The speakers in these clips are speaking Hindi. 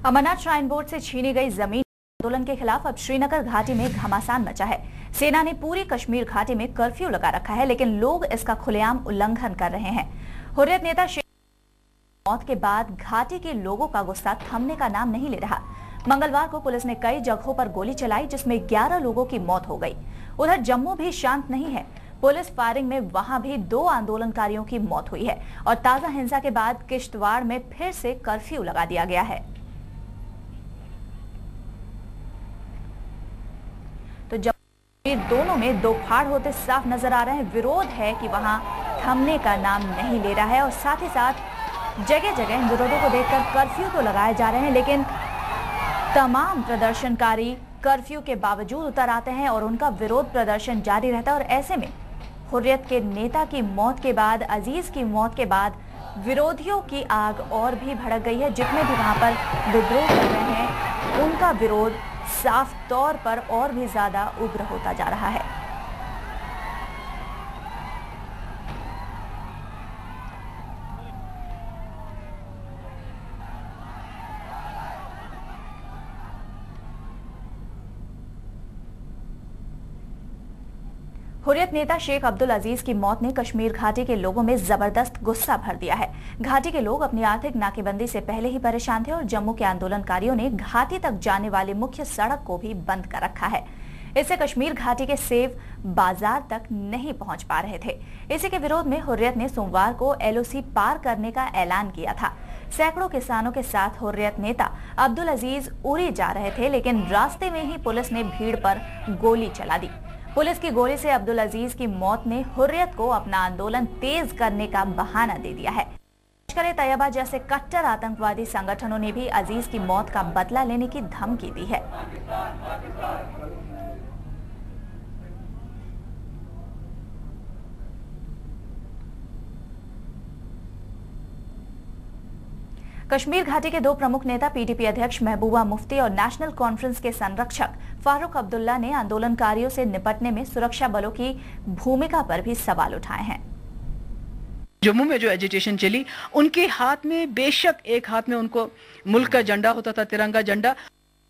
अमरनाथ श्राइन बोर्ड से छीनी गई जमीन आंदोलन के खिलाफ अब श्रीनगर घाटी में घमासान मचा है। सेना ने पूरी कश्मीर घाटी में कर्फ्यू लगा रखा है, लेकिन लोग इसका खुलेआम उल्लंघन कर रहे हैं। हुर्रियत नेता शेख मौत के बाद घाटी के लोगों का गुस्सा थमने का नाम नहीं ले रहा। मंगलवार को पुलिस ने कई जगहों पर गोली चलाई, जिसमें 11 लोगों की मौत हो गई। उधर जम्मू भी शांत नहीं है। पुलिस फायरिंग में वहां भी 2 आंदोलनकारियों की मौत हुई है और ताजा हिंसा के बाद किश्तवाड़ में फिर से कर्फ्यू लगा दिया गया है। तो जम्मू दोनों में 2 फाड़ होते साफ नजर आ रहे हैं। विरोध है कि वहां थमने का नाम नहीं ले रहा है और साथ ही साथ जगह जगह इन विरोधों को देखकर कर्फ्यू तो लगाए जा रहे हैं, लेकिन तमाम प्रदर्शनकारी कर्फ्यू के बावजूद उतर आते हैं और उनका विरोध प्रदर्शन जारी रहता है। और ऐसे में हुर्रियत के नेता की मौत के बाद, अजीज की मौत के बाद विरोधियों की आग और भी भड़क गई है। जितने भी वहां पर विद्रोह कर रहे हैं उनका विरोध साफ तौर पर और भी ज्यादा उग्र होता जा रहा है। हुर्रियत नेता शेख अब्दुल अजीज की मौत ने कश्मीर घाटी के लोगों में जबरदस्त गुस्सा भर दिया है। घाटी के लोग अपनी आर्थिक नाकेबंदी से पहले ही परेशान थे और जम्मू के आंदोलनकारियों ने घाटी तक जाने वाली मुख्य सड़क को भी बंद कर रखा है। इससे कश्मीर घाटी के सेब बाजार तक नहीं पहुंच पा रहे थे। इसी के विरोध में हुर्रियत ने सोमवार को LOC पार करने का ऐलान किया था। सैकड़ों किसानों के साथ हुर्रियत नेता अब्दुल अजीज उरी जा रहे थे, लेकिन रास्ते में ही पुलिस ने भीड़ पर गोली चला दी। पुलिस की गोली से अब्दुल अजीज की मौत ने हुर्रियत को अपना आंदोलन तेज करने का बहाना दे दिया है। लश्कर ए तैयबा जैसे कट्टर आतंकवादी संगठनों ने भी अजीज की मौत का बदला लेने की धमकी दी है। कश्मीर घाटी के 2 प्रमुख नेता PTP अध्यक्ष महबूबा मुफ्ती और नेशनल कॉन्फ्रेंस के संरक्षक फारूक अब्दुल्ला ने आंदोलनकारियों से निपटने में सुरक्षा बलों की भूमिका पर भी सवाल उठाए हैं। जम्मू में जो एजिटेशन चली, उनके हाथ में बेशक एक हाथ में उनको मुल्क का झंडा होता था, तिरंगा झंडा,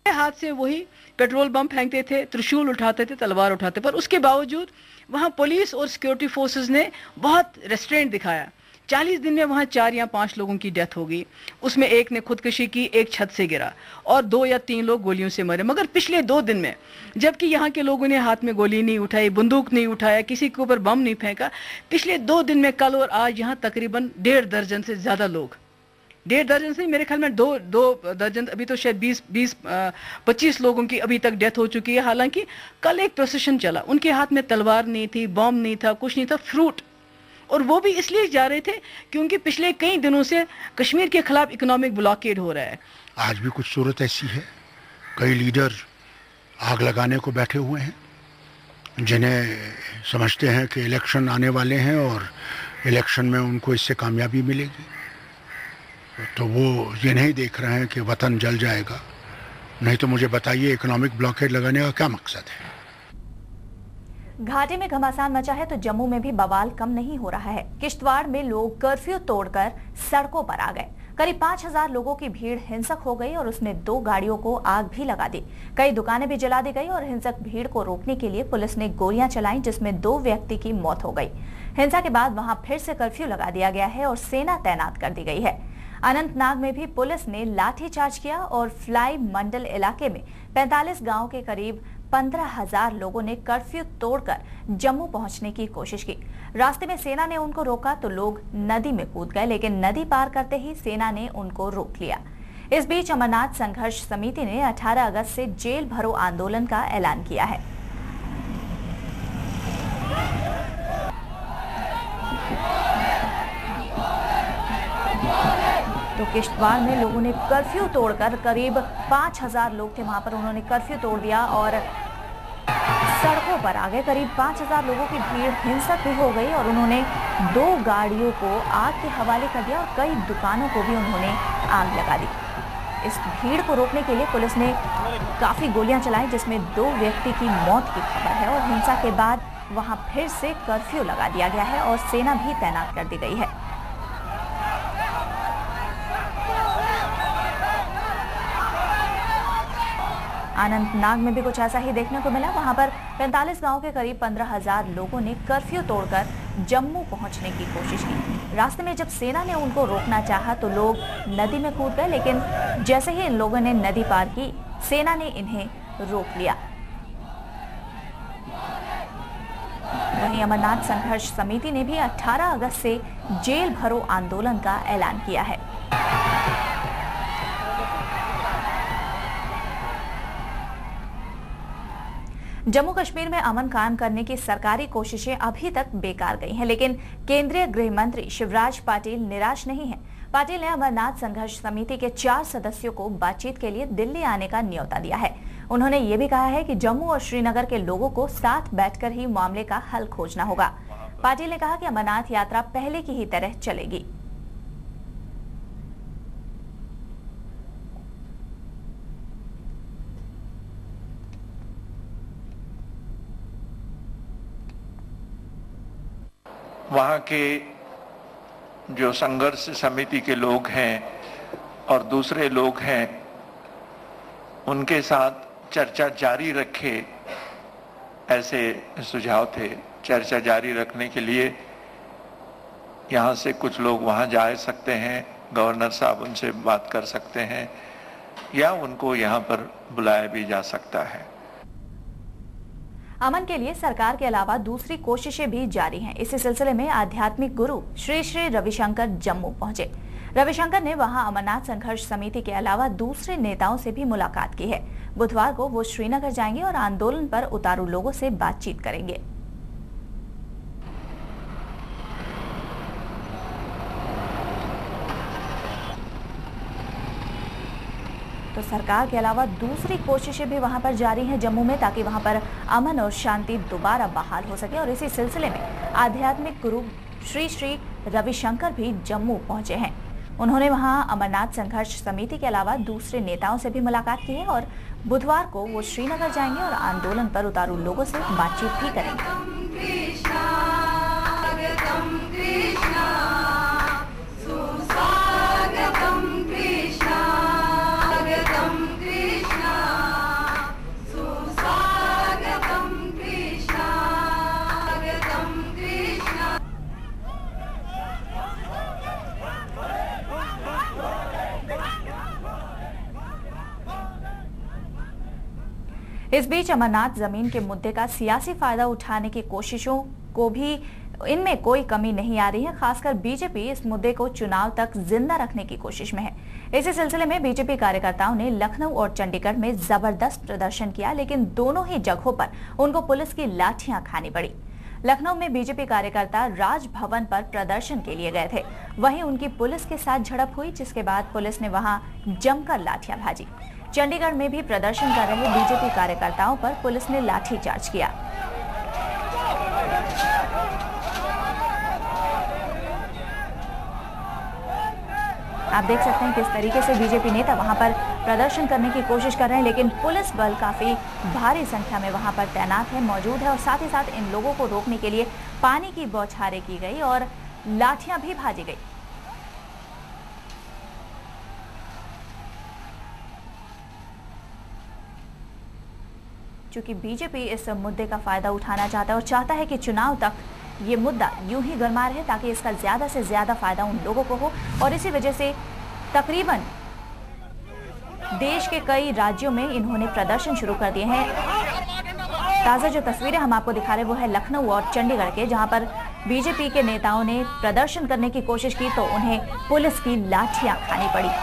हाथ से वही पेट्रोल बम फेंकते थे, त्रिशूल उठाते थे, तलवार उठाते, पर उसके बावजूद वहां पुलिस और सिक्योरिटी फोर्सेस ने बहुत रेस्ट्रेंट दिखाया। 40 दिन में वहां 4 या 5 लोगों की डेथ हो गई। उसमें एक ने खुदकुशी की, एक छत से गिरा और 2 या 3 लोग गोलियों से मरे। मगर पिछले 2 दिन में जबकि यहाँ के लोगों ने हाथ में गोली नहीं उठाई, बंदूक नहीं उठाया, किसी के ऊपर बम नहीं फेंका, पिछले 2 दिन में कल और आज यहाँ तकरीबन 1.5 दर्जन से ज्यादा लोग, 1.5 दर्जन से मेरे ख्याल में 2 दर्जन, अभी तो शायद 20-25 लोगों की अभी तक डेथ हो चुकी है। हालांकि कल एक प्रोसेशन चला, उनके हाथ में तलवार नहीं थी, बम नहीं था, कुछ नहीं था, फ्रूट, और वो भी इसलिए जा रहे थे क्योंकि पिछले कई दिनों से कश्मीर के खिलाफ इकोनॉमिक ब्लॉकेड हो रहा है। आज भी कुछ सूरत ऐसी है, कई लीडर आग लगाने को बैठे हुए हैं, जिन्हें समझते हैं कि इलेक्शन आने वाले हैं और इलेक्शन में उनको इससे कामयाबी मिलेगी, तो वो ये नहीं देख रहे हैं कि वतन जल जाएगा। नहीं तो मुझे बताइए, इकोनॉमिक ब्लॉकेड लगाने का क्या मकसद है? घाटी में घमासान मचा है तो जम्मू में भी बवाल कम नहीं हो रहा है। किश्तवाड़ में लोग कर्फ्यू तोड़कर सड़कों पर आ गए। करीब 5000 लोगों की भीड़ हिंसक हो गई और उसने 2 गाड़ियों को आग भी लगा दी। कई दुकानें भी जला दी गई और हिंसक भीड़ को रोकने के लिए पुलिस ने गोलियां चलाईं, जिसमें 2 व्यक्ति की मौत हो गई। हिंसा के बाद वहां फिर से कर्फ्यू लगा दिया गया है और सेना तैनात कर दी गई है। अनंतनाग में भी पुलिस ने लाठीचार्ज किया और फ्लाई मंडल इलाके में 45 गांव के करीब 15,000 लोगों ने कर्फ्यू तोड़कर जम्मू पहुंचने की कोशिश की। रास्ते में सेना ने उनको रोका तो लोग नदी में कूद गए, लेकिन नदी पार करते ही सेना ने उनको रोक लिया। इस बीच अमरनाथ संघर्ष समिति ने 18 अगस्त से जेल भरो आंदोलन का ऐलान किया है। तो किश्तवाड़ में लोगों ने कर्फ्यू तोड़कर, करीब 5000 लोग थे वहां पर, उन्होंने कर्फ्यू तोड़ दिया और सड़कों पर आ गए। करीब 5000 लोगों की भीड़ हिंसक भी हो गई और उन्होंने 2 गाड़ियों को आग के हवाले कर दिया और कई दुकानों को भी उन्होंने आग लगा दी। इस भीड़ को रोकने के लिए पुलिस ने काफी गोलियां चलाई, जिसमें 2 व्यक्ति की मौत की खबर है और हिंसा के बाद वहां फिर से कर्फ्यू लगा दिया गया है और सेना भी तैनात कर दी गई है। अनंतनाग में भी कुछ ऐसा ही देखने को मिला। वहां पर 45 गांव के करीब 15,000 लोगों ने कर्फ्यू तोड़कर जम्मू पहुंचने की कोशिश की। रास्ते में जब सेना ने उनको रोकना चाहा तो लोग नदी में कूद गए, लेकिन जैसे ही इन लोगों ने नदी पार की, सेना ने इन्हें रोक लिया। वहीं अमरनाथ संघर्ष समिति ने भी 18 अगस्त से जेल भरो आंदोलन का ऐलान किया है। जम्मू कश्मीर में अमन कायम करने की सरकारी कोशिशें अभी तक बेकार गई हैं, लेकिन केंद्रीय गृह मंत्री शिवराज पाटिल निराश नहीं हैं। पाटिल ने अमरनाथ संघर्ष समिति के 4 सदस्यों को बातचीत के लिए दिल्ली आने का न्योता दिया है। उन्होंने ये भी कहा है कि जम्मू और श्रीनगर के लोगों को साथ बैठकर ही मामले का हल खोजना होगा। पाटिल ने कहा कि अमरनाथ यात्रा पहले की ही तरह चलेगी। वहाँ के जो संघर्ष समिति के लोग हैं और दूसरे लोग हैं, उनके साथ चर्चा जारी रखे, ऐसे सुझाव थे। चर्चा जारी रखने के लिए यहाँ से कुछ लोग वहाँ जा सकते हैं, गवर्नर साहब उनसे बात कर सकते हैं, या उनको यहाँ पर बुलाया भी जा सकता है। अमन के लिए सरकार के अलावा दूसरी कोशिशें भी जारी हैं। इसी सिलसिले में आध्यात्मिक गुरु श्री श्री रविशंकर जम्मू पहुंचे। रविशंकर ने वहां अमरनाथ संघर्ष समिति के अलावा दूसरे नेताओं से भी मुलाकात की है। बुधवार को वो श्रीनगर जाएंगे और आंदोलन पर उतारू लोगों से बातचीत करेंगे। तो सरकार के अलावा दूसरी कोशिशें भी वहां पर जारी हैं जम्मू में, ताकि वहां पर अमन और शांति दोबारा बहाल हो सके। और इसी सिलसिले में आध्यात्मिक गुरु श्री श्री रविशंकर भी जम्मू पहुंचे हैं। उन्होंने वहां अमरनाथ संघर्ष समिति के अलावा दूसरे नेताओं से भी मुलाकात की है और बुधवार को वो श्रीनगर जाएंगे और आंदोलन पर उतारू लोगों से बातचीत भी करेंगे। इस बीच अमरनाथ जमीन के मुद्दे का सियासी फायदा उठाने की कोशिशों को भी इनमें कोई कमी नहीं आ रही है। खासकर बीजेपी इस मुद्दे को चुनाव तक जिंदा रखने की कोशिश में है। इसी सिलसिले में बीजेपी कार्यकर्ताओं ने लखनऊ और चंडीगढ़ में जबरदस्त प्रदर्शन किया, लेकिन दोनों ही जगहों पर उनको पुलिस की लाठियां खानी पड़ी। लखनऊ में बीजेपी कार्यकर्ता राजभवन पर प्रदर्शन के लिए गए थे, वहीं उनकी पुलिस के साथ झड़प हुई, जिसके बाद पुलिस ने वहां जमकर लाठियां भाजी। चंडीगढ़ में भी प्रदर्शन कर रहे बीजेपी कार्यकर्ताओं पर पुलिस ने लाठीचार्ज किया। आप देख सकते हैं किस तरीके से बीजेपी नेता वहां पर प्रदर्शन करने की कोशिश कर रहे हैं, लेकिन पुलिस बल काफी भारी संख्या में वहां पर तैनात है, मौजूद है और साथ ही साथ इन लोगों को रोकने के लिए पानी की बौछारें की गई और लाठियां भी भाजी गई। चूंकि बीजेपी इस मुद्दे का फायदा उठाना चाहता है और चाहता है कि चुनाव तक ये मुद्दा यूं ही गरमा रहे, ताकि इसका ज्यादा से ज्यादा फायदा उन लोगों को हो। और इसी वजह से तकरीबन देश के कई राज्यों में इन्होंने प्रदर्शन शुरू कर दिए हैं। ताजा जो तस्वीरें हम आपको दिखा रहे हैं वो है लखनऊ और चंडीगढ़ के, जहां पर बीजेपी के नेताओं ने प्रदर्शन करने की कोशिश की तो उन्हें पुलिस की लाठियां खानी पड़ी।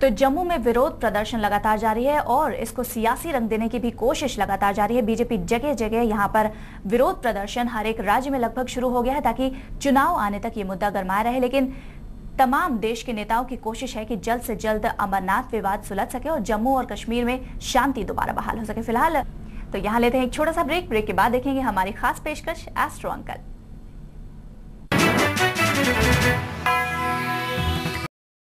तो जम्मू में विरोध प्रदर्शन लगातार जारी है और इसको सियासी रंग देने की भी कोशिश लगातार जारी है। बीजेपी जगह जगह यहां पर विरोध प्रदर्शन हर एक राज्य में लगभग शुरू हो गया है, ताकि चुनाव आने तक ये मुद्दा गरमाया रहे। लेकिन तमाम देश के नेताओं की कोशिश है कि जल्द से जल्द अमरनाथ विवाद सुलझ सके और जम्मू और कश्मीर में शांति दोबारा बहाल हो सके। फिलहाल तो यहाँ लेते हैं एक छोटा सा ब्रेक के बाद देखेंगे हमारी खास पेशकश एस्ट्रो अंकल।